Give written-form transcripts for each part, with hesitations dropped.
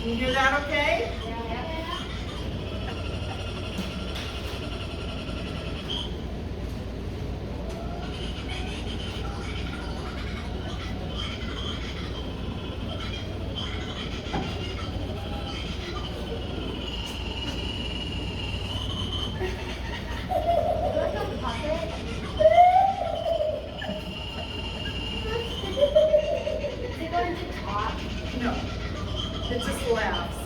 Can you hear that okay? No, it just laughs.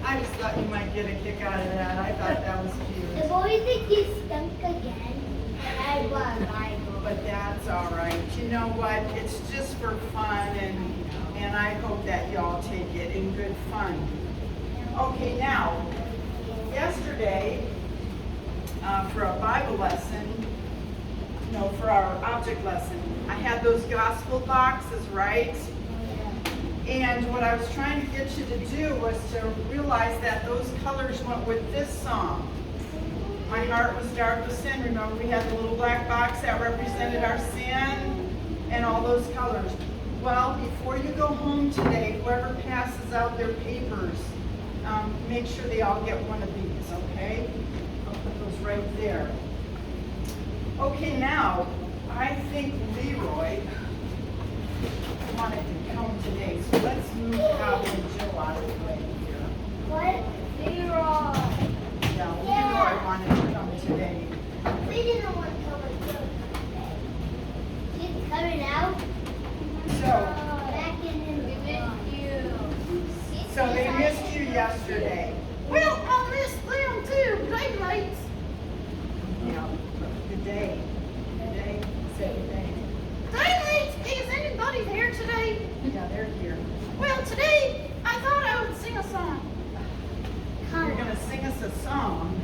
I just thought you might get a kick out of that. I thought that was cute. The boys think you stunk again, and I won. But that's all right. You know what? It's just for fun, and I hope that y'all take it in good fun. Okay, now, yesterday, for a Bible lesson, for our object lesson, I had those gospel boxes, right? And what I was trying to get you to do was to realize that those colors went with this song. My heart was dark with sin. Remember, we had the little black box that represented our sin and all those colors. Well, before you go home today, whoever passes out their papers, make sure they all get one of these, okay? I'll put those right there. Okay, now, I think Leroy wanted to come today, so let's move Cowboy Joe out of the way here. What? Leroy. Yeah, Leroy wanted to come today. We didn't want to come with you today. She's coming out. So, Back in the so they missed you yesterday. Well, I missed them too. Daylights. Yeah, good day. Good day. Say good day. Daylights. Is anybody here today? Yeah, they're here. Well, today I thought I would sing a song. You're going to sing us a song.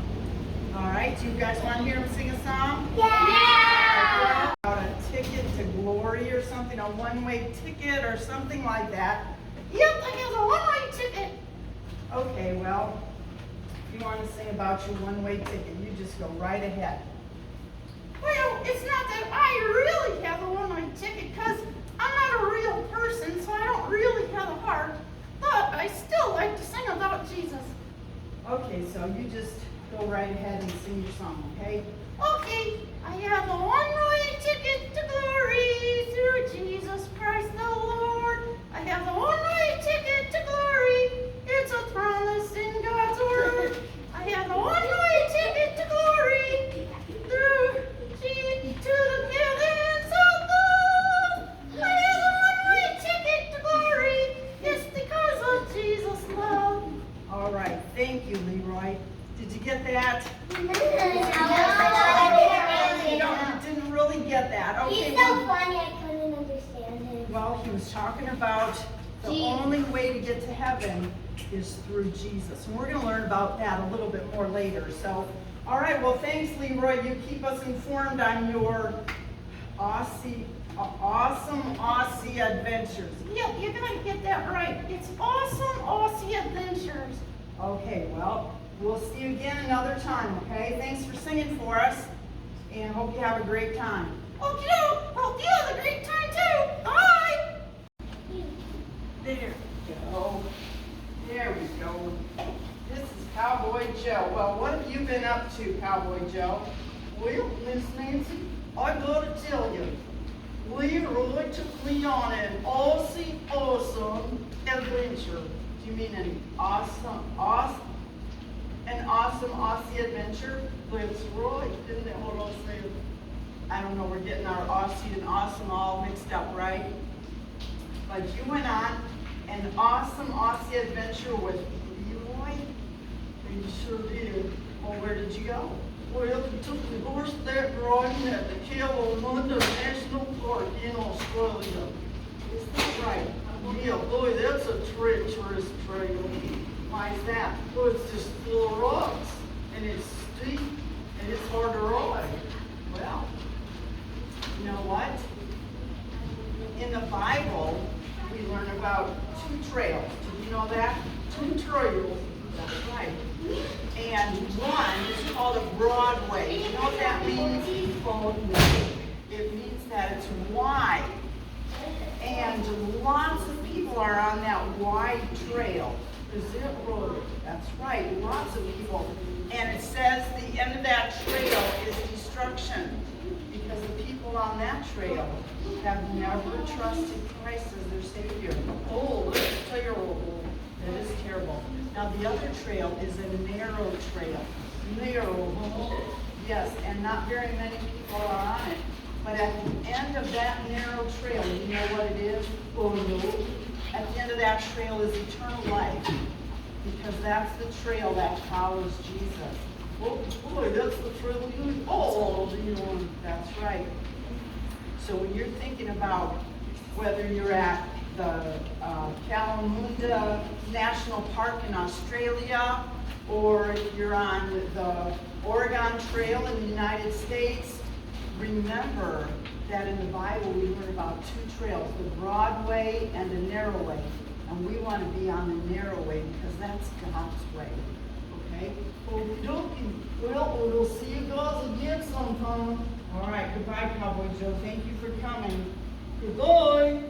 All right, you guys want to hear him sing a song? Yeah! About a ticket to glory or something, a one-way ticket or something like that. Yep, I have a one-way ticket. Okay, well, if you want to sing about your one-way ticket, you just go right ahead. Well, it's not that I really have a one-way ticket because I'm not a real person, so I don't really have a heart. But I still like to sing about Jesus. Okay, so you just go right ahead and sing your song, okay? Okay, I have a one-way ticket to glory through Jesus Christ the Lord. I have a one-way ticket to glory. It's a promise in God's word. I have a one-way ticket to glory through Jesus to the heavens above. I have a one-way ticket to glory. It's because of Jesus' love. All right, thank you, Leroy. Did you get that? You didn't really get that. Okay. He's so funny, I couldn't understand him. Well, he was talking about the only way to get to heaven is through Jesus. And we're going to learn about that a little bit more later. So, all right, well, thanks, Leroy. You keep us informed on your awesome Aussie adventures. Yep, you're gonna get that right. It's awesome Aussie adventures. Okay, well, we'll see you again another time, okay? Thanks for singing for us, and hope you have a great time. Okay, hope you have a great time too. Bye. There we go. There we go. This is Cowboy Joe. Well, what have you been up to, Cowboy Joe? Well, Miss Nancy, I gotta tell you, Leroy took me on an awesome adventure. Do you mean an awesome Aussie adventure? That's right, isn't that what I said? I don't know, we're getting our Aussie and awesome all mixed up, right? But you went on an awesome Aussie adventure with Leroy? You sure did. Well, where did you go? Well, we took the horseback riding at the Kalamunda National Park in Australia. Is that right? Yeah, boy, that's a treacherous trail. Why is that? Well, it's just full of rocks, and it's steep, and it's hard to ride. Well, you know what? In the Bible, we learn about two trails. Did you know that? Two trails. That's right. And one is called a Broadway. You know what that means? It means that it's wide. And lots of people are on that wide trail. Is it road? That's right, lots of people. And it says the end of that trail is destruction, because the people on that trail have never trusted Christ as their Savior. Oh, that's terrible. That is terrible. Now the other trail is a narrow trail. Narrow. Yes, and not very many people are on it. But at the end of that narrow trail, you know what it is? Oh no. At the end of that trail is eternal life. Because that's the trail that follows Jesus. Oh boy, that's the trail you. Oh, that's right. So when you're thinking about whether you're at the Kalamunda National Park in Australia, or you're on the Oregon Trail in the United States, remember that in the Bible we learn about two trails, the broad way and the narrow way. And we want to be on the narrow way because that's God's way. Okay? Okie dokie. Well, we'll see you guys again sometime. All right. Goodbye, Cowboy Joe. Thank you for coming. Goodbye.